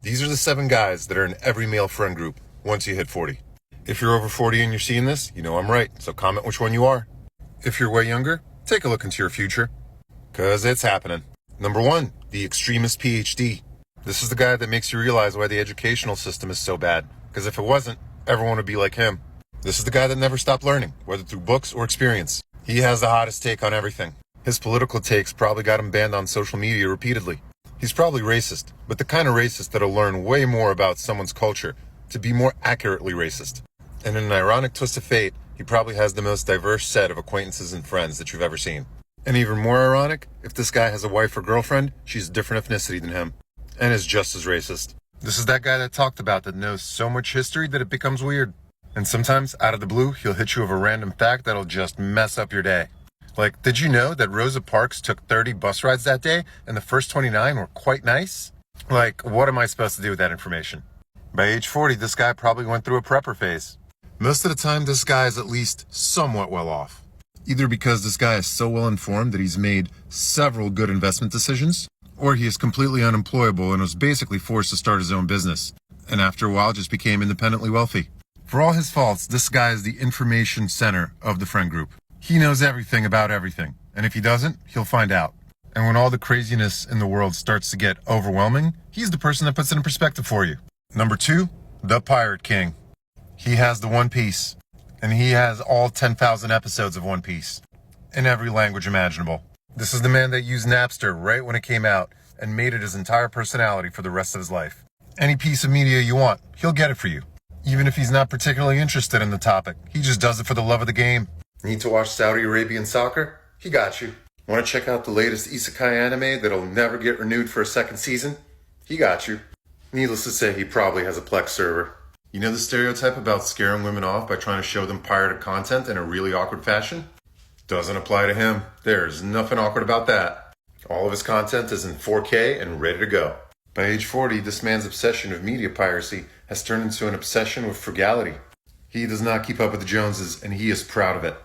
These are the 7 guys that are in every male friend group once you hit 40. If you're over 40 and you're seeing this, you know I'm right, so comment which one you are. If you're way younger, take a look into your future, because it's happening. Number 1, the extremist PhD. This is the guy that makes you realize why the educational system is so bad, because if it wasn't, everyone would be like him. This is the guy that never stopped learning, whether through books or experience. He has the hottest take on everything. His political takes probably got him banned on social media repeatedly. He's probably racist, but the kind of racist that'll learn way more about someone's culture to be more accurately racist. And in an ironic twist of fate, he probably has the most diverse set of acquaintances and friends that you've ever seen. And even more ironic, if this guy has a wife or girlfriend, she's a different ethnicity than him, and is just as racist. This is that guy that talked about that knows so much history that it becomes weird. And sometimes, out of the blue, he'll hit you with a random fact that'll just mess up your day. Like, did you know that Rosa Parks took 30 bus rides that day, and the first 29 were quite nice? Like, what am I supposed to do with that information? By age 40, this guy probably went through a prepper phase. Most of the time, this guy is at least somewhat well off. Either because this guy is so well informed that he's made several good investment decisions, or he is completely unemployable and was basically forced to start his own business, and after a while just became independently wealthy. For all his faults, this guy is the information center of the friend group. He knows everything about everything, and if he doesn't, he'll find out. And when all the craziness in the world starts to get overwhelming, he's the person that puts it in perspective for you. Number 2, the Pirate King. He has the One Piece, and he has all 10,000 episodes of One Piece in every language imaginable. This is the man that used Napster right when it came out and made it his entire personality for the rest of his life. Any piece of media you want, he'll get it for you. Even if he's not particularly interested in the topic, he just does it for the love of the game. Need to watch Saudi Arabian soccer? He got you. Want to check out the latest isekai anime that'll never get renewed for a second season? He got you. Needless to say, he probably has a Plex server. You know the stereotype about scaring women off by trying to show them pirated content in a really awkward fashion? Doesn't apply to him. There's nothing awkward about that. All of his content is in 4K and ready to go. By age 40, this man's obsession of media piracy has turned into an obsession with frugality. He does not keep up with the Joneses, and he is proud of it.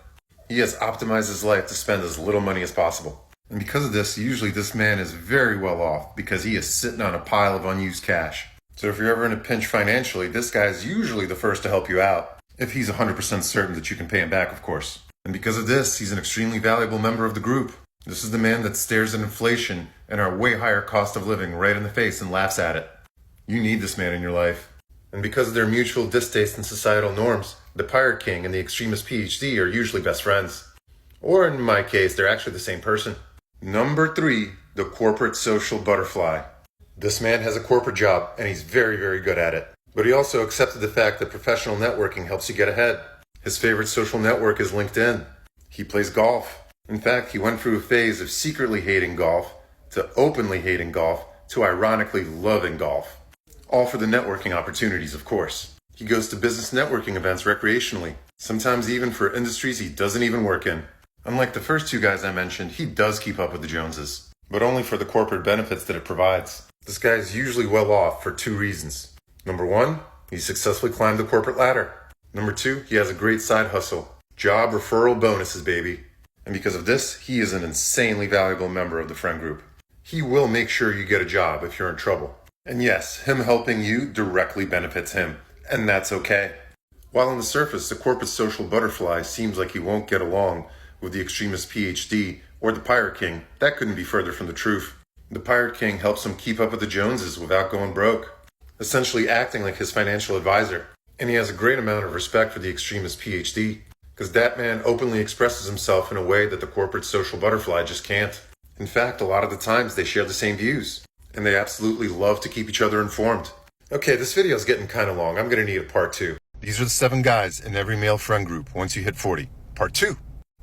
He has optimized his life to spend as little money as possible. And because of this, usually this man is very well off because he is sitting on a pile of unused cash. So if you're ever in a pinch financially, this guy is usually the first to help you out. If he's 100% certain that you can pay him back, of course. And because of this, he's an extremely valuable member of the group. This is the man that stares at inflation and our way higher cost of living right in the face and laughs at it. You need this man in your life. And because of their mutual distaste and societal norms, the Pirate King and the extremist PhD are usually best friends. Or in my case, they're actually the same person. Number 3, the corporate social butterfly. This man has a corporate job and he's very, very good at it. But he also accepted the fact that professional networking helps you get ahead. His favorite social network is LinkedIn. He plays golf. In fact, he went through a phase of secretly hating golf, to openly hating golf, to ironically loving golf. All for the networking opportunities, of course. He goes to business networking events recreationally, sometimes even for industries he doesn't even work in. Unlike the first 2 guys I mentioned, he does keep up with the Joneses, but only for the corporate benefits that it provides. This guy is usually well off for 2 reasons. Number 1, he successfully climbed the corporate ladder. Number 2, he has a great side hustle. Job referral bonuses, baby. And because of this, he is an insanely valuable member of the friend group. He will make sure you get a job if you're in trouble. And yes, him helping you directly benefits him, and that's okay. While on the surface, the corporate social butterfly seems like he won't get along with the extremist PhD or the Pirate King, that couldn't be further from the truth. The Pirate King helps him keep up with the Joneses without going broke, essentially acting like his financial advisor. And he has a great amount of respect for the extremist PhD, because that man openly expresses himself in a way that the corporate social butterfly just can't. In fact, a lot of the times they share the same views, and they absolutely love to keep each other informed. Okay, this video is getting kind of long. I'm going to need a part 2. These are the 7 guys in every male friend group once you hit 40. Part 2.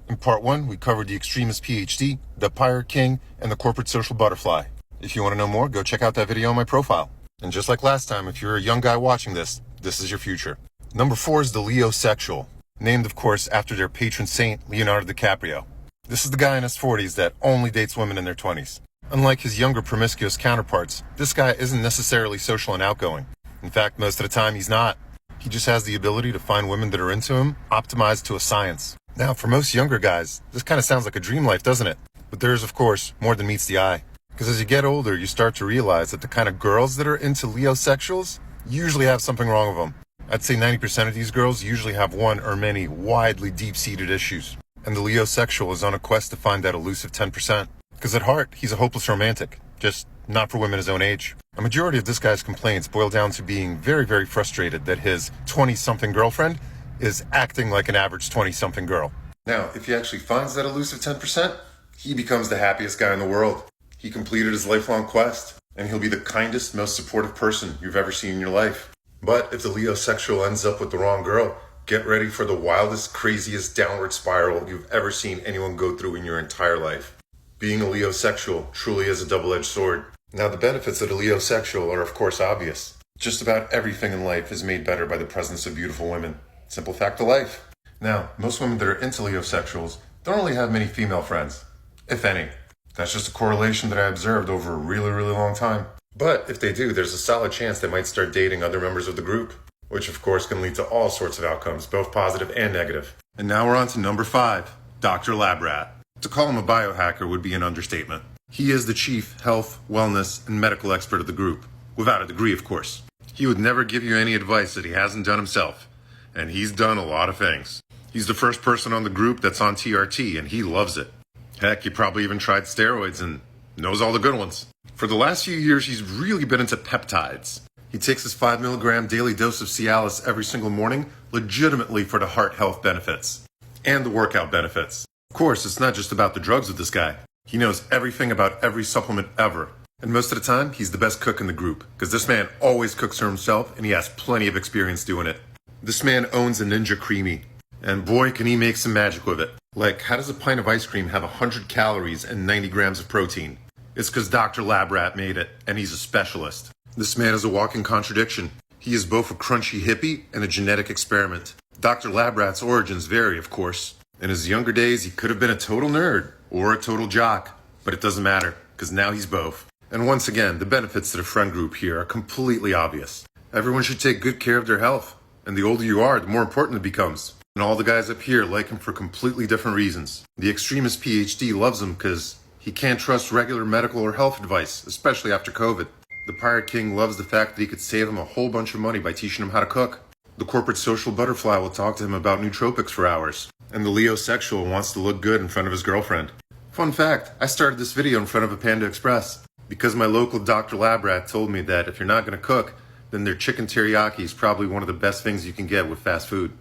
In part 1, we covered the extremist PhD, the Pirate King, and the corporate social butterfly. If you want to know more, go check out that video on my profile. And just like last time, if you're a young guy watching this, this is your future. Number 4 is the Leosexual, named of course after their patron saint, Leonardo DiCaprio. This is the guy in his 40s that only dates women in their 20s. Unlike his younger promiscuous counterparts, this guy isn't necessarily social and outgoing. In fact, most of the time he's not. He just has the ability to find women that are into him, optimized to a science. Now, for most younger guys, this kind of sounds like a dream life, doesn't it? But there is, of course, more than meets the eye. Because as you get older, you start to realize that the kind of girls that are into Leosexuals usually have something wrong with them. I'd say 90% of these girls usually have one or many widely deep-seated issues. And the Leosexual is on a quest to find that elusive 10%. Because at heart, he's a hopeless romantic. Just not for women his own age. A majority of this guy's complaints boil down to being very, very frustrated that his 20-something girlfriend is acting like an average 20-something girl. Now, if he actually finds that elusive 10%, he becomes the happiest guy in the world. He completed his lifelong quest, and he'll be the kindest, most supportive person you've ever seen in your life. But if the Leosexual ends up with the wrong girl, get ready for the wildest, craziest downward spiral you've ever seen anyone go through in your entire life. Being a Leosexual truly is a double-edged sword. Now, the benefits of the Leosexual are, of course, obvious. Just about everything in life is made better by the presence of beautiful women. Simple fact of life. Now, most women that are into Leosexuals don't really have many female friends, if any. That's just a correlation that I observed over a really, really long time. But if they do, there's a solid chance they might start dating other members of the group, which of course can lead to all sorts of outcomes, both positive and negative. And now we're on to number 5, Dr. Labrat. To call him a biohacker would be an understatement. He is the chief health, wellness, and medical expert of the group, without a degree, of course. He would never give you any advice that he hasn't done himself, and he's done a lot of things. He's the first person on the group that's on TRT, and he loves it. Heck, he probably even tried steroids and knows all the good ones. For the last few years, he's really been into peptides. He takes his 5 milligram daily dose of Cialis every single morning, legitimately for the heart health benefits and the workout benefits. Of course, it's not just about the drugs with this guy. He knows everything about every supplement ever. And most of the time, he's the best cook in the group, because this man always cooks for himself and he has plenty of experience doing it. This man owns a Ninja Creamy, and boy, can he make some magic with it. Like, how does a pint of ice cream have 100 calories and 90 grams of protein? It's because Dr. Labrat made it, and he's a specialist. This man is a walking contradiction. He is both a crunchy hippie and a genetic experiment. Dr. Labrat's origins vary, of course. In his younger days, he could have been a total nerd or a total jock, but it doesn't matter, because now he's both. And once again, the benefits to the friend group here are completely obvious. Everyone should take good care of their health, and the older you are, the more important it becomes. And all the guys up here like him for completely different reasons. The extremist PhD loves him because he can't trust regular medical or health advice, especially after COVID. The Pirate King loves the fact that he could save him a whole bunch of money by teaching him how to cook. The corporate social butterfly will talk to him about nootropics for hours. And the Leosexual wants to look good in front of his girlfriend. Fun fact, I started this video in front of a Panda Express because my local Dr. Labrat told me that if you're not going to cook, then their chicken teriyaki is probably one of the best things you can get with fast food.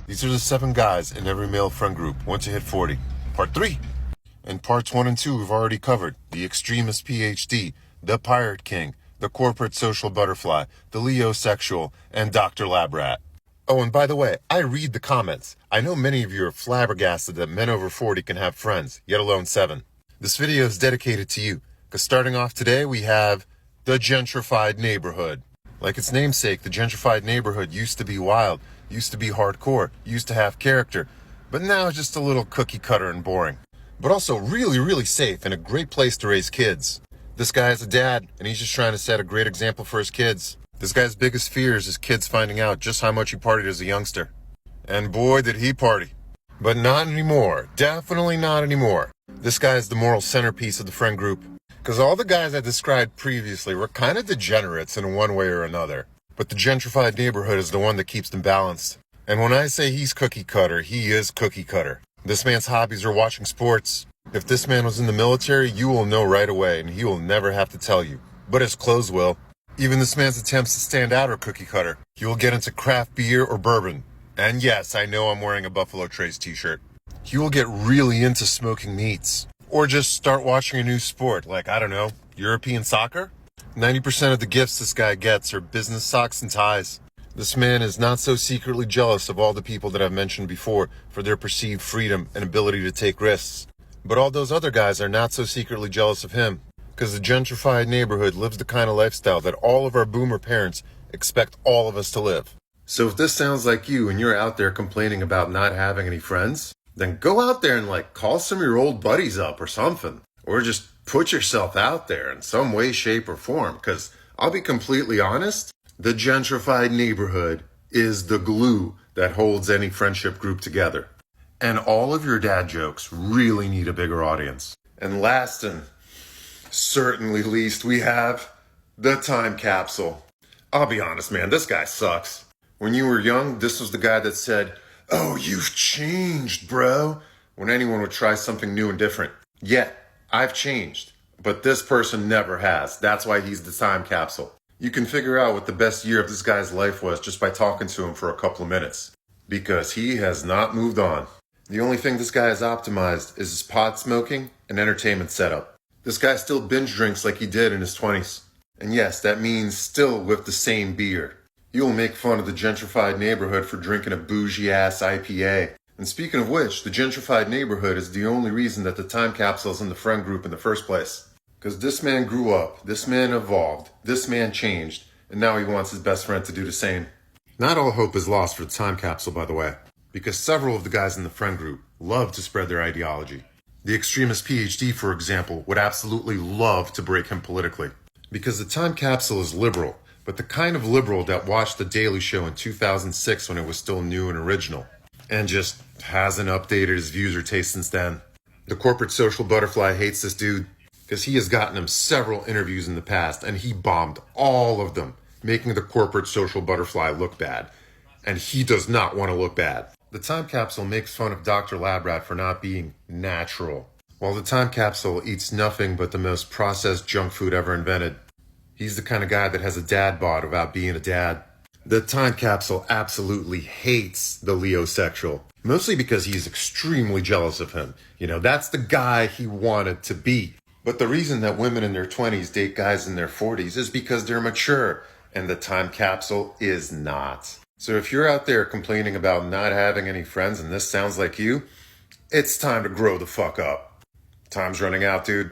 These are the 7 guys in every male friend group once you hit 40. Part 3. And parts 1 and 2 we've already covered. The extremist PhD, the Pirate King, the corporate social butterfly, the Leosexual, and Dr. Labrat. Oh, and by the way, I read the comments. I know many of you are flabbergasted that men over 40 can have friends, yet alone 7. This video is dedicated to you, because starting off today we have the gentrified neighborhood. Like its namesake, the gentrified neighborhood used to be wild, used to be hardcore, used to have character, but now it's just a little cookie cutter and boring. But also really, really safe and a great place to raise kids. This guy is a dad, and he's just trying to set a great example for his kids. This guy's biggest fear is his kids finding out just how much he partied as a youngster. And boy, did he party. But not anymore. Definitely not anymore. This guy is the moral centerpiece of the friend group. Because all the guys I described previously were kind of degenerates in one way or another. But the gentrified neighborhood is the one that keeps them balanced. And when I say he's cookie cutter, he is cookie cutter. This man's hobbies are watching sports. If this man was in the military, you will know right away, and he will never have to tell you. But his clothes will. Even this man's attempts to stand out are cookie cutter. He will get into craft beer or bourbon. And yes, I know I'm wearing a Buffalo Trace t-shirt. He will get really into smoking meats. Or just start watching a new sport, like, I don't know, European soccer? 90% of the gifts this guy gets are business socks and ties. This man is not so secretly jealous of all the people that I've mentioned before for their perceived freedom and ability to take risks. But all those other guys are not so secretly jealous of him, because the gentrified neighborhood lives the kind of lifestyle that all of our boomer parents expect all of us to live. So if this sounds like you and you're out there complaining about not having any friends, then go out there and call some of your old buddies up or something. Or just put yourself out there in some way, shape, or form. Because I'll be completely honest, the gentrified neighborhood is the glue that holds any friendship group together. And all of your dad jokes really need a bigger audience. And last and Certainly least we have the time capsule. I'll be honest, man, this guy sucks. When you were young, this was the guy that said, "Oh, you've changed, bro," when anyone would try something new and different. Yeah, I've changed, but this person never has. That's why he's the time capsule. You can figure out what the best year of this guy's life was just by talking to him for a couple of minutes. Because he has not moved on. The only thing this guy has optimized is his pot smoking and entertainment setup. This guy still binge drinks like he did in his 20s. And yes, that means still with the same beer. You'll make fun of the gentrified neighborhood for drinking a bougie-ass IPA. And speaking of which, the gentrified neighborhood is the only reason that the time capsule's in the friend group in the first place. Because this man grew up, this man evolved, this man changed, and now he wants his best friend to do the same. Not all hope is lost for the time capsule, by the way, because several of the guys in the friend group love to spread their ideology. The extremist PhD, for example, would absolutely love to break him politically. Because the time capsule is liberal, but the kind of liberal that watched The Daily Show in 2006 when it was still new and original, and just hasn't updated his views or tastes since then. The corporate social butterfly hates this dude because he has gotten him several interviews in the past and he bombed all of them, making the corporate social butterfly look bad. And he does not want to look bad. The time capsule makes fun of Dr. Labrat for not being natural. While the time capsule eats nothing but the most processed junk food ever invented. He's the kind of guy that has a dad bod about being a dad. The time capsule absolutely hates the Leosexual. Mostly because he's extremely jealous of him. That's the guy he wanted to be. But the reason that women in their 20s date guys in their 40s is because they're mature, and the time capsule is not. So if you're out there complaining about not having any friends and this sounds like you, it's time to grow the fuck up. Time's running out, dude.